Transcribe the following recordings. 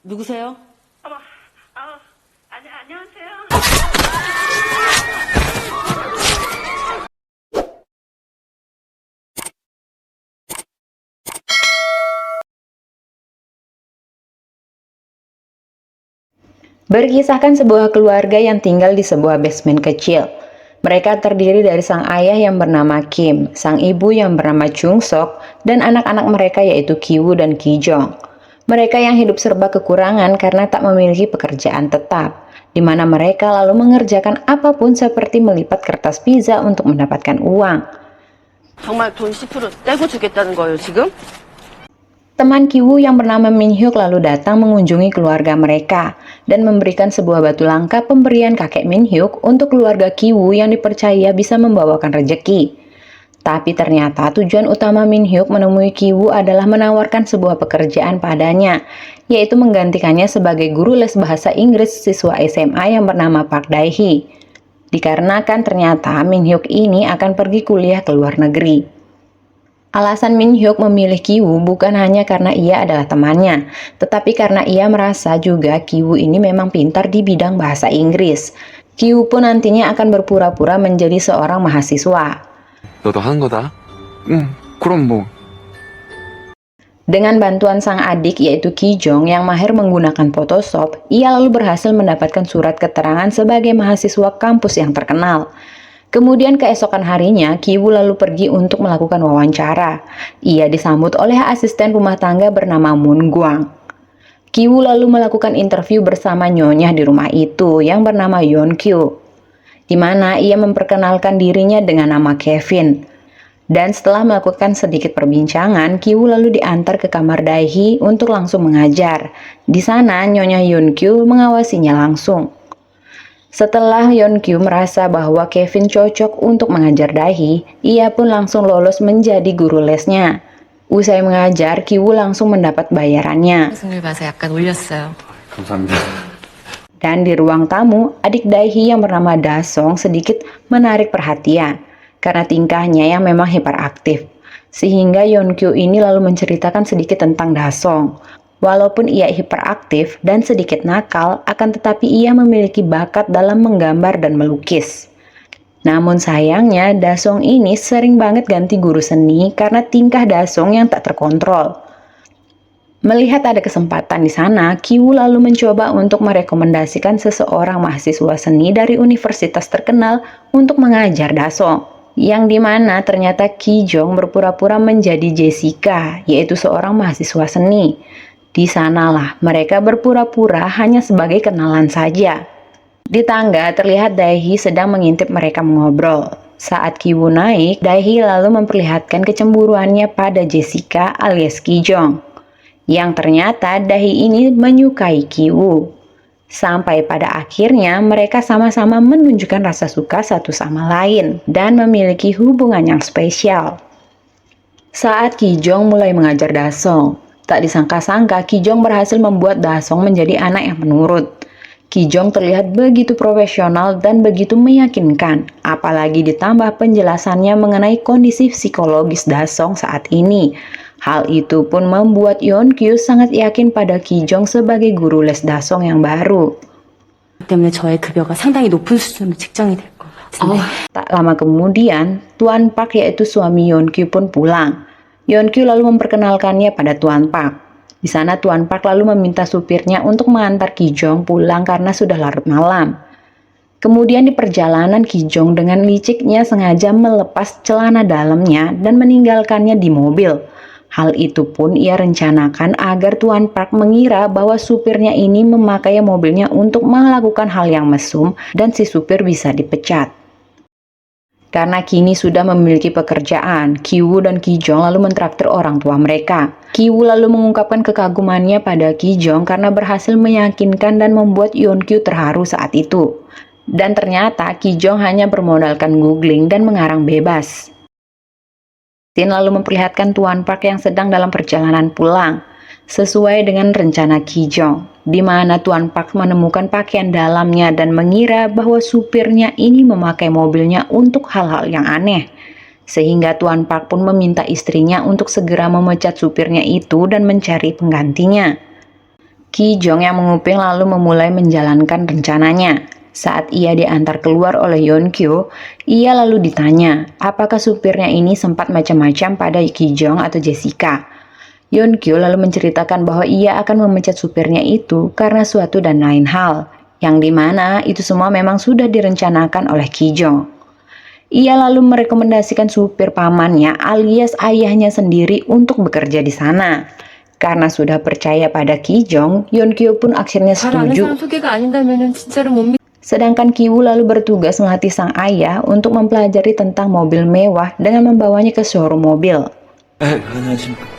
누구세요? 어머, 안녕하세요. Berkisahkan sebuah keluarga yang tinggal di sebuah basement kecil. Mereka terdiri dari sang ayah yang bernama Kim, sang ibu yang bernama Chung Sok, dan anak-anak mereka yaitu Ki-woo dan Ki-jong. Mereka yang hidup serba kekurangan karena tak memiliki pekerjaan tetap, di mana mereka lalu mengerjakan apapun seperti melipat kertas pizza untuk mendapatkan uang. 정말 돈 10% 떼고 주겠다는 거예요, 지금? Teman Ki-woo yang bernama Min Hyuk lalu datang mengunjungi keluarga mereka dan memberikan sebuah batu langka pemberian kakek Min Hyuk untuk keluarga Ki-woo yang dipercaya bisa membawakan rejeki. Tapi ternyata tujuan utama Min Hyuk menemui Ki-woo adalah menawarkan sebuah pekerjaan padanya, yaitu menggantikannya sebagai guru les bahasa Inggris siswa SMA yang bernama Park Dae-hee. Dikarenakan ternyata Min Hyuk ini akan pergi kuliah ke luar negeri. Alasan Min Hyuk memilih Ki-woo bukan hanya karena ia adalah temannya, tetapi karena ia merasa juga Ki-woo ini memang pintar di bidang bahasa Inggris. Ki-woo pun nantinya akan berpura-pura menjadi seorang mahasiswa. 너도 하는 거다. 응, 그럼 뭐. Dengan bantuan sang adik yaitu Ki-jong yang mahir menggunakan Photoshop, ia lalu berhasil mendapatkan surat keterangan sebagai mahasiswa kampus yang terkenal. Kemudian keesokan harinya, Ki-woo lalu pergi untuk melakukan wawancara. Ia disambut oleh asisten rumah tangga bernama Moon Gwang. Ki-woo lalu melakukan interview bersama nyonya di rumah itu yang bernama Yeon-kyu, di mana ia memperkenalkan dirinya dengan nama Kevin. Dan setelah melakukan sedikit perbincangan, Ki-woo lalu diantar ke kamar Dae-hee untuk langsung mengajar. Di sana, nyonya Yeon-kyu mengawasinya langsung. Setelah Yeon-kyu merasa bahwa Kevin cocok untuk mengajar Dae-hee, ia pun langsung lolos menjadi guru lesnya. Usai mengajar, Ki-woo langsung mendapat bayarannya. 승률 봐서 약간 올렸어요. 감사합니다. Dan di ruang tamu, adik Dae-hee yang bernama Da-song sedikit menarik perhatian karena tingkahnya yang memang hiperaktif. Sehingga Yeon-kyu ini lalu menceritakan sedikit tentang Da-song. Walaupun ia hiperaktif dan sedikit nakal, akan tetapi ia memiliki bakat dalam menggambar dan melukis. Namun sayangnya, Da-song ini sering banget ganti guru seni karena tingkah Da-song yang tak terkontrol. Melihat ada kesempatan di sana, Ki-woo lalu mencoba untuk merekomendasikan seseorang mahasiswa seni dari universitas terkenal untuk mengajar Da-song. Yang dimana ternyata Ki-jong berpura-pura menjadi Jessica, yaitu seorang mahasiswa seni. Di sanalah mereka berpura-pura hanya sebagai kenalan saja. Di tangga terlihat Dae-hee sedang mengintip mereka mengobrol. Saat Ki-woo naik, Dae-hee lalu memperlihatkan kecemburuannya pada Jessica alias Ki-jong. Yang ternyata Dae-hee ini menyukai Ki-woo. Sampai pada akhirnya mereka sama-sama menunjukkan rasa suka satu sama lain dan memiliki hubungan yang spesial. Saat Ki-jong mulai mengajar Da-song, tak disangka-sangka Ki-jong berhasil membuat Da-song menjadi anak yang penurut. Ki-jong terlihat begitu profesional dan begitu meyakinkan, apalagi ditambah penjelasannya mengenai kondisi psikologis Da-song saat ini. Hal itu pun membuat Yeon-kyu sangat yakin pada Ki-jong sebagai guru les Da-song yang baru. 때문에 저의 급여가 상당히 높은 수준으로 책정이 될 것 같은데. Tak lama kemudian, Tuan Park yaitu suami Yeon-kyu pun pulang. Yeon-kyu lalu memperkenalkannya pada Tuan Park. Di sana Tuan Park lalu meminta supirnya untuk mengantar Ki-jong pulang karena sudah larut malam. Kemudian di perjalanan Ki-jong dengan liciknya sengaja melepas celana dalamnya dan meninggalkannya di mobil. Hal itu pun ia rencanakan agar Tuan Park mengira bahwa supirnya ini memakai mobilnya untuk melakukan hal yang mesum dan si supir bisa dipecat. Karena kini sudah memiliki pekerjaan, Ki-woo dan Ki-jong lalu mentraktir orang tua mereka. Ki-woo lalu mengungkapkan kekagumannya pada Ki-jong karena berhasil meyakinkan dan membuat Yeon-kyu terharu saat itu. Dan ternyata Ki-jong hanya bermodalkan googling dan mengarang bebas. Tin lalu memperlihatkan Tuan Park yang sedang dalam perjalanan pulang, sesuai dengan rencana Ki-jong, di mana Tuan Park menemukan pakaian dalamnya dan mengira bahwa supirnya ini memakai mobilnya untuk hal-hal yang aneh. Sehingga Tuan Park pun meminta istrinya untuk segera memecat supirnya itu dan mencari penggantinya. Ki Jong yang menguping lalu memulai menjalankan rencananya. Saat ia diantar keluar oleh Yeon Kyo, ia lalu ditanya apakah supirnya ini sempat macam-macam pada Ki Jong atau Jessica. Yeon Kyo lalu menceritakan bahwa ia akan memecat supirnya itu karena suatu dan lain hal, yang dimana itu semua memang sudah direncanakan oleh Ki Jong. Ia lalu merekomendasikan supir pamannya alias ayahnya sendiri untuk bekerja di sana. Karena sudah percaya pada Ki Jong, Yeon Kyo pun akhirnya 잘 아는 setuju. 사람 소개가 아닌다면은 진짜로 못 믿. Sedangkan Ki-woo lalu bertugas melatih sang ayah untuk mempelajari tentang mobil mewah dengan membawanya ke showroom mobil. 안녕하십니까.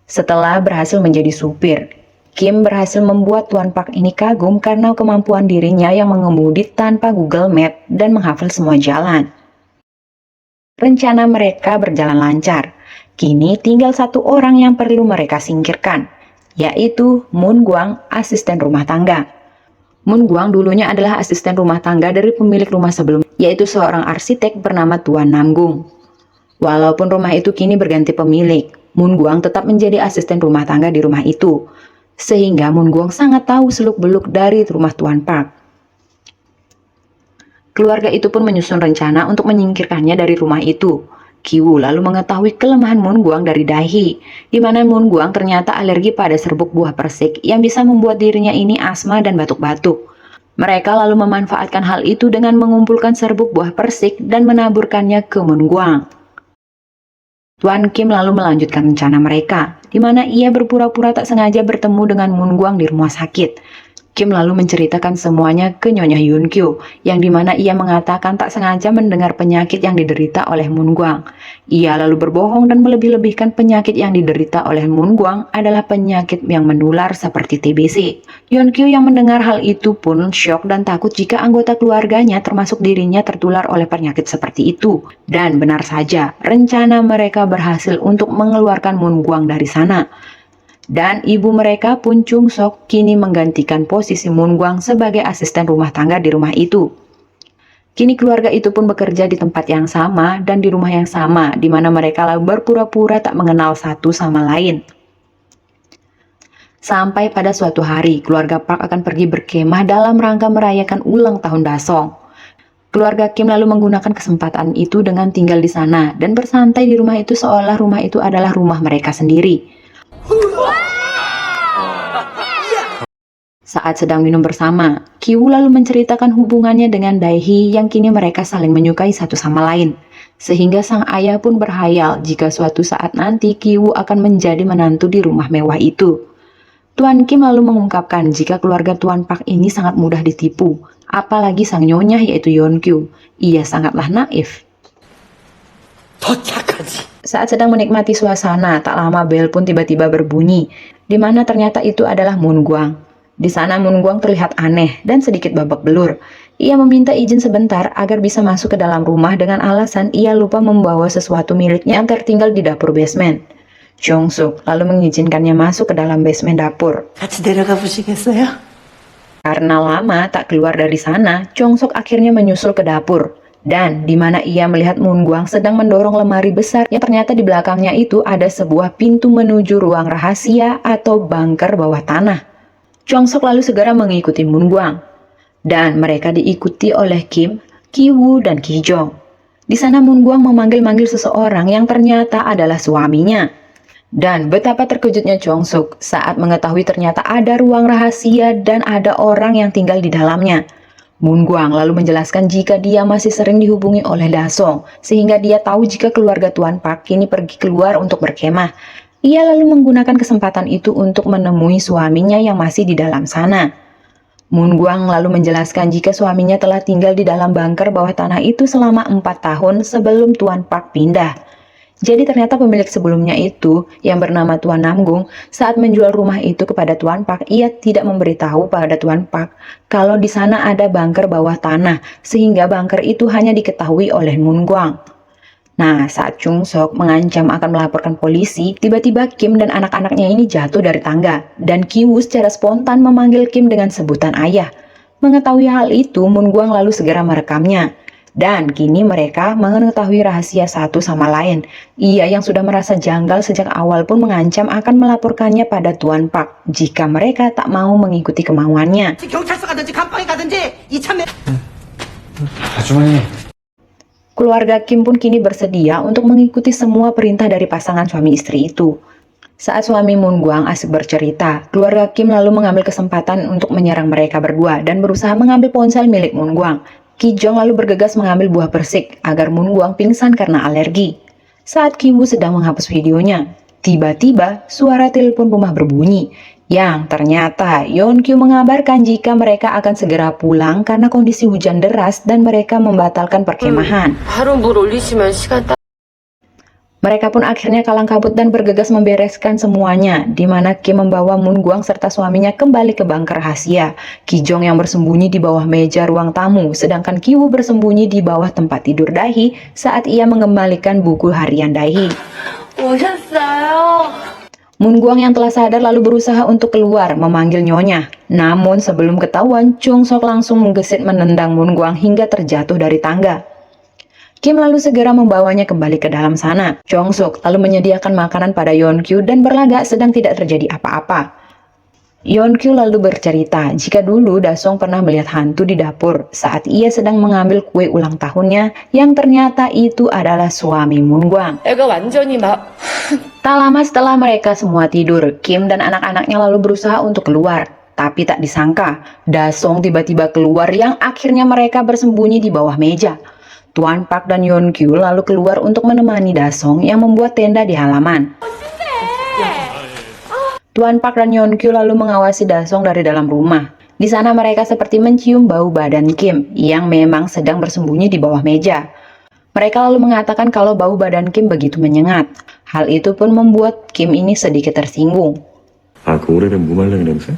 Setelah berhasil menjadi supir, Kim berhasil membuat Tuan Park ini kagum karena kemampuan dirinya yang mengemudi tanpa Google Map dan menghafal semua jalan. Rencana mereka berjalan lancar. Kini tinggal satu orang yang perlu mereka singkirkan, yaitu Moon Gwang, asisten rumah tangga. Moon Gwang dulunya adalah asisten rumah tangga dari pemilik rumah sebelumnya, yaitu seorang arsitek bernama Tuan Namgung. Walaupun rumah itu kini berganti pemilik, Moon Gwang tetap menjadi asisten rumah tangga di rumah itu. Sehingga Moon Gwang sangat tahu seluk-beluk dari rumah Tuan Park. Keluarga itu pun menyusun rencana untuk menyingkirkannya dari rumah itu. Ki-woo lalu mengetahui kelemahan Moon Gwang dari Dae-hee, di mana Moon Gwang ternyata alergi pada serbuk buah persik yang bisa membuat dirinya ini asma dan batuk-batuk. Mereka lalu memanfaatkan hal itu dengan mengumpulkan serbuk buah persik dan menaburkannya ke Moon Gwang. Tuan Kim lalu melanjutkan rencana mereka, di mana ia berpura-pura tak sengaja bertemu dengan Moon Gwang di rumah sakit. Kim lalu menceritakan semuanya ke Nyonya Yeon Kyo, yang dimana ia mengatakan tak sengaja mendengar penyakit yang diderita oleh Moon Gwang. Ia lalu berbohong dan melebih-lebihkan penyakit yang diderita oleh Moon Gwang adalah penyakit yang menular seperti TBC. Yeon Kyo yang mendengar hal itu pun syok dan takut jika anggota keluarganya termasuk dirinya tertular oleh penyakit seperti itu. Dan benar saja, rencana mereka berhasil untuk mengeluarkan Moon Gwang dari sana. Dan ibu mereka pun Chung Sok kini menggantikan posisi Moon Gwang sebagai asisten rumah tangga di rumah itu. Kini keluarga itu pun bekerja di tempat yang sama dan di rumah yang sama, di mana mereka lalu berpura-pura tak mengenal satu sama lain. Sampai pada suatu hari, keluarga Park akan pergi berkemah dalam rangka merayakan ulang tahun Dasong. Keluarga Kim lalu menggunakan kesempatan itu dengan tinggal di sana dan bersantai di rumah itu seolah rumah itu adalah rumah mereka sendiri. Saat sedang minum bersama, Ki-woo lalu menceritakan hubungannya dengan Dae-hee yang kini mereka saling menyukai satu sama lain. Sehingga sang ayah pun berhayal jika suatu saat nanti Ki-woo akan menjadi menantu di rumah mewah itu. Tuan Kim lalu mengungkapkan jika keluarga Tuan Park ini sangat mudah ditipu, apalagi sang nyonya yaitu Yeon Kyo. Ia sangatlah naif. Saat sedang menikmati suasana, tak lama bel pun tiba-tiba berbunyi, di mana ternyata itu adalah Moon Gwang. Di sana Moon Gwang terlihat aneh dan sedikit babak belur. Ia meminta izin sebentar agar bisa masuk ke dalam rumah dengan alasan ia lupa membawa sesuatu miliknya yang tertinggal di dapur basement. Jong Suk lalu mengizinkannya masuk ke dalam basement dapur. 같이 내려가 보시겠어요? Karena lama tak keluar dari sana, Jong Suk akhirnya menyusul ke dapur. Dan di mana ia melihat Moon Gwang sedang mendorong lemari besar yang ternyata di belakangnya itu ada sebuah pintu menuju ruang rahasia atau bunker bawah tanah. Jong Suk lalu segera mengikuti Moon Gwang. Dan mereka diikuti oleh Kim, Ki-woo, dan Ki Jong. Di sana Moon Gwang memanggil-manggil seseorang yang ternyata adalah suaminya. Dan betapa terkejutnya Jong Suk saat mengetahui ternyata ada ruang rahasia dan ada orang yang tinggal di dalamnya. Moon Gwang lalu menjelaskan jika dia masih sering dihubungi oleh Dasong, sehingga dia tahu jika keluarga Tuan Park kini pergi keluar untuk berkemah. Ia lalu menggunakan kesempatan itu untuk menemui suaminya yang masih di dalam sana. Moon Gwang lalu menjelaskan jika suaminya telah tinggal di dalam bunker bawah tanah itu selama 4 tahun sebelum Tuan Park pindah. Jadi ternyata pemilik sebelumnya itu yang bernama Tuan Namgung saat menjual rumah itu kepada Tuan Park, ia tidak memberitahu pada Tuan Park kalau di sana ada bunker bawah tanah, sehingga bunker itu hanya diketahui oleh Moon Gwang. Nah, saat Chung Sok mengancam akan melaporkan polisi, tiba-tiba Kim dan anak-anaknya ini jatuh dari tangga, dan Ki-woo secara spontan memanggil Kim dengan sebutan ayah. Mengetahui hal itu, Moon Gwang lalu segera merekamnya. Dan kini mereka mengetahui rahasia satu sama lain. Ia yang sudah merasa janggal sejak awal pun mengancam akan melaporkannya pada Tuan Park jika mereka tak mau mengikuti kemauannya. 경찰서 가든지 감방에 가든지 이참에 아주머니. Keluarga Kim pun kini bersedia untuk mengikuti semua perintah dari pasangan suami istri itu. Saat suami Moon Gwang asik bercerita, keluarga Kim lalu mengambil kesempatan untuk menyerang mereka berdua dan berusaha mengambil ponsel milik Moon Gwang. Ki Jong lalu bergegas mengambil buah persik agar Moon Gwang pingsan karena alergi. Saat Ki Woo sedang menghapus videonya, tiba-tiba suara telepon rumah berbunyi, yang ternyata Yeon Kyu mengabarkan jika mereka akan segera pulang karena kondisi hujan deras dan mereka membatalkan perkemahan. 바로 물 올리시면 시간 딱 Mereka pun akhirnya kalang kabut dan bergegas membereskan semuanya, di mana Kim membawa Moon Gwang serta suaminya kembali ke bunker rahasia. Ki Jong yang bersembunyi di bawah meja ruang tamu, sedangkan Ki Woo bersembunyi di bawah tempat tidur Dahi saat ia mengembalikan buku harian Dahi. 오셨어요. Moon Gwang yang telah sadar lalu berusaha untuk keluar memanggil nyonya. Namun sebelum ketahuan, Chung Sok langsung menggesit menendang Moon Gwang hingga terjatuh dari tangga. Kim lalu segera membawanya kembali ke dalam sana. Chung Sok lalu menyediakan makanan pada Yeon Kyu dan berlagak sedang tidak terjadi apa-apa. Yeon Kyu lalu bercerita jika dulu Dasong pernah melihat hantu di dapur saat ia sedang mengambil kue ulang tahunnya yang ternyata itu adalah suami Moon Gwang. 애가 완전히 막 Tak lama setelah mereka semua tidur, Kim dan anak-anaknya lalu berusaha untuk keluar. Tapi tak disangka, Dasong tiba-tiba keluar yang akhirnya mereka bersembunyi di bawah meja. Tuan Park dan Yeon Kyu lalu keluar untuk menemani Dasong yang membuat tenda di halaman. Tuan Park dan Yeon Kyu lalu mengawasi Dasong dari dalam rumah. Di sana mereka seperti mencium bau badan Kim yang memang sedang bersembunyi di bawah meja. Mereka lalu mengatakan kalau bau badan Kim begitu menyengat. Hal itu pun membuat Kim ini sedikit tersinggung. 아, 그 오래된 무말랭이 냄새?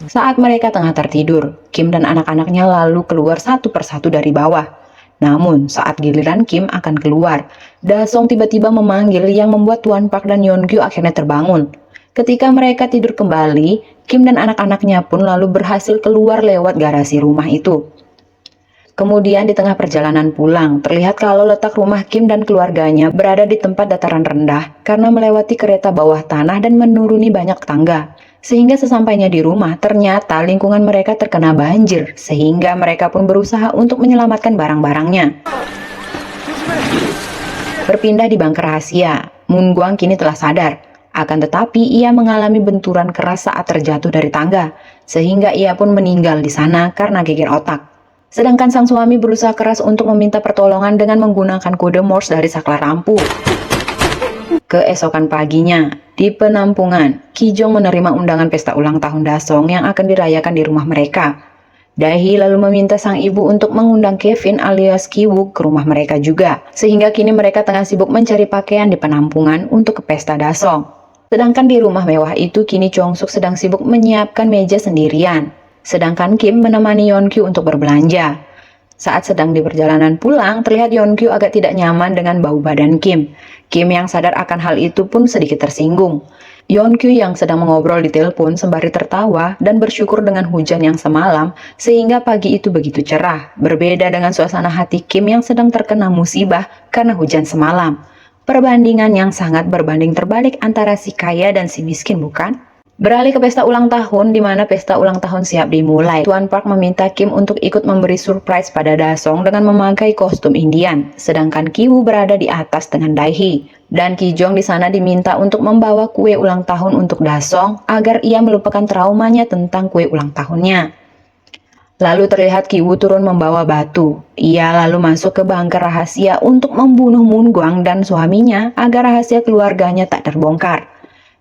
Saat mereka tengah tertidur, Kim dan anak-anaknya lalu keluar satu persatu dari bawah. Namun, saat giliran Kim akan keluar, Dasong tiba-tiba memanggil yang membuat Tuan Park dan Yeon Kyu akhirnya terbangun. Ketika mereka tidur kembali, Kim dan anak-anaknya pun lalu berhasil keluar lewat garasi rumah itu. Kemudian di tengah perjalanan pulang, terlihat kalau letak rumah Kim dan keluarganya berada di tempat dataran rendah karena melewati kereta bawah tanah dan menuruni banyak tangga. Sehingga sesampainya di rumah, ternyata lingkungan mereka terkena banjir, sehingga mereka pun berusaha untuk menyelamatkan barang-barangnya. Berpindah di bunker rahasia, Moon Gwang kini telah sadar. Akan tetapi ia mengalami benturan keras saat terjatuh dari tangga, sehingga ia pun meninggal di sana karena geger otak. Sedangkan sang suami berusaha keras untuk meminta pertolongan dengan menggunakan kode Morse dari saklar lampu. Keesokan paginya, di penampungan, Ki Jong menerima undangan pesta ulang tahun Dasong yang akan dirayakan di rumah mereka. Dahi lalu meminta sang ibu untuk mengundang Kevin alias Ki Woo ke rumah mereka juga, sehingga kini mereka tengah sibuk mencari pakaian di penampungan untuk ke pesta Dasong. Sedangkan di rumah mewah itu kini Chung Suk sedang sibuk menyiapkan meja sendirian, sedangkan Kim menemani Yeon Kyu untuk berbelanja. Saat sedang di perjalanan pulang, terlihat Yeon Kyu agak tidak nyaman dengan bau badan Kim. Kim yang sadar akan hal itu pun sedikit tersinggung. Yeon Kyu yang sedang mengobrol di telepon sembari tertawa dan bersyukur dengan hujan yang semalam sehingga pagi itu begitu cerah. Berbeda dengan suasana hati Kim yang sedang terkena musibah karena hujan semalam. Perbandingan yang sangat berbanding terbalik antara si kaya dan si miskin, bukan? Beralih ke pesta ulang tahun, di mana pesta ulang tahun siap dimulai. Tuan Park meminta Kim untuk ikut memberi surprise pada Dasong dengan memakai kostum Indian, sedangkan Ki Woo berada di atas dengan Daehi. Dan Ki Jong di sana diminta untuk membawa kue ulang tahun untuk Dasong agar ia melupakan traumanya tentang kue ulang tahunnya. Lalu terlihat Ki Woo turun membawa batu. Ia lalu masuk ke bunker rahasia untuk membunuh Moon Gwang dan suaminya agar rahasia keluarganya tak terbongkar.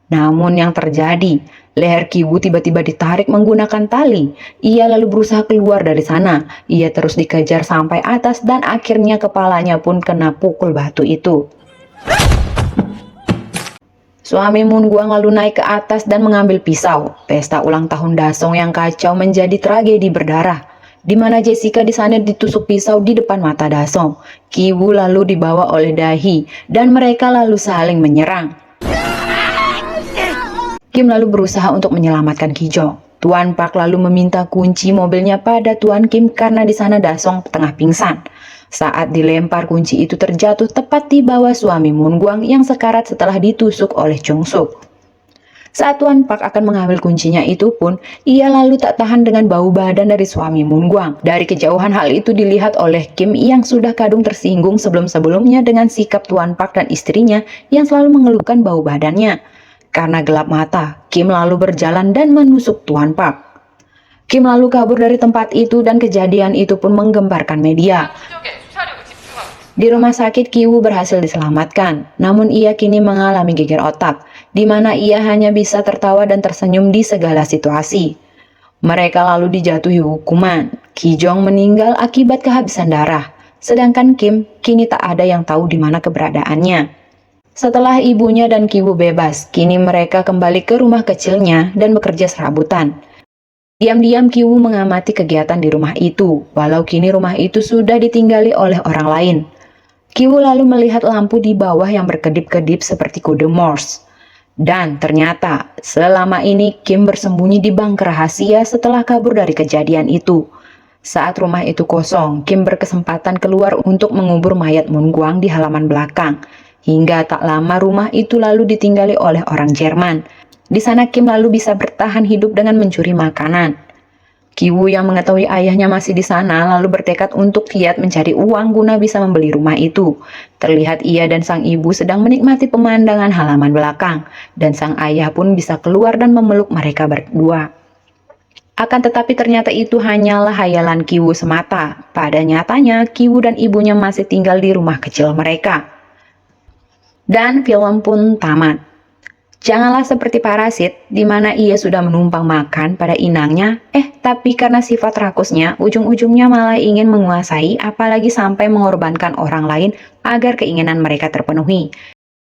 Namun yang terjadi, leher Ki Woo tiba-tiba ditarik menggunakan tali. Ia lalu berusaha keluar dari sana. Ia terus dikejar sampai atas dan akhirnya kepalanya pun kena pukul batu itu. Suami Moon Gwang lalu naik ke atas dan mengambil pisau. Pesta ulang tahun Dasong yang kacau menjadi tragedi berdarah, di mana Jessica di sana ditusuk pisau di depan mata Dasong. Ki Woo lalu dibawa oleh Dahi dan mereka lalu saling menyerang. Kim lalu berusaha untuk menyelamatkan Ki Jong. Tuan Park lalu meminta kunci mobilnya pada Tuan Kim karena di sana Dasong tengah pingsan. Saat dilempar, kunci itu terjatuh tepat di bawah suami Moon Gwang yang sekarat setelah ditusuk oleh Jong Suk. Saat Tuan Park akan mengambil kuncinya itu pun, ia lalu tak tahan dengan bau badan dari suami Moon Gwang. Dari kejauhan hal itu dilihat oleh Kim yang sudah kadung tersinggung sebelum-sebelumnya dengan sikap Tuan Park dan istrinya yang selalu mengeluhkan bau badannya. Karena gelap mata, Kim lalu berjalan dan menusuk Tuan Park. Kim lalu kabur dari tempat itu dan kejadian itu pun menggemparkan media. Di rumah sakit, Ki-woo berhasil diselamatkan, namun ia kini mengalami geger otak, di mana ia hanya bisa tertawa dan tersenyum di segala situasi. Mereka lalu dijatuhi hukuman. Ki-jong meninggal akibat kehabisan darah, sedangkan Kim kini tak ada yang tahu di mana keberadaannya. Setelah ibunya dan Ki-woo bebas, kini mereka kembali ke rumah kecilnya dan bekerja serabutan. Diam-diam Ki-woo mengamati kegiatan di rumah itu, walau kini rumah itu sudah ditinggali oleh orang lain. Ki-woo lalu melihat lampu di bawah yang berkedip-kedip seperti kode Morse. Dan ternyata selama ini Kim bersembunyi di bunker rahasia setelah kabur dari kejadian itu. Saat rumah itu kosong, Kim berkesempatan keluar untuk mengubur mayat Moon Gwang di halaman belakang. Hingga tak lama rumah itu lalu ditinggali oleh orang Jerman. Di sana Kim lalu bisa bertahan hidup dengan mencuri makanan. Ki-woo yang mengetahui ayahnya masih di sana lalu bertekad untuk giat mencari uang guna bisa membeli rumah itu. Terlihat ia dan sang ibu sedang menikmati pemandangan halaman belakang, dan sang ayah pun bisa keluar dan memeluk mereka berdua. Akan tetapi ternyata itu hanyalah hayalan Ki-woo semata. Pada nyatanya, Ki-woo dan ibunya masih tinggal di rumah kecil mereka. Dan film pun tamat. Janganlah seperti parasit, di mana ia sudah menumpang makan pada inangnya, tapi karena sifat rakusnya, ujung-ujungnya malah ingin menguasai, apalagi sampai mengorbankan orang lain agar keinginan mereka terpenuhi.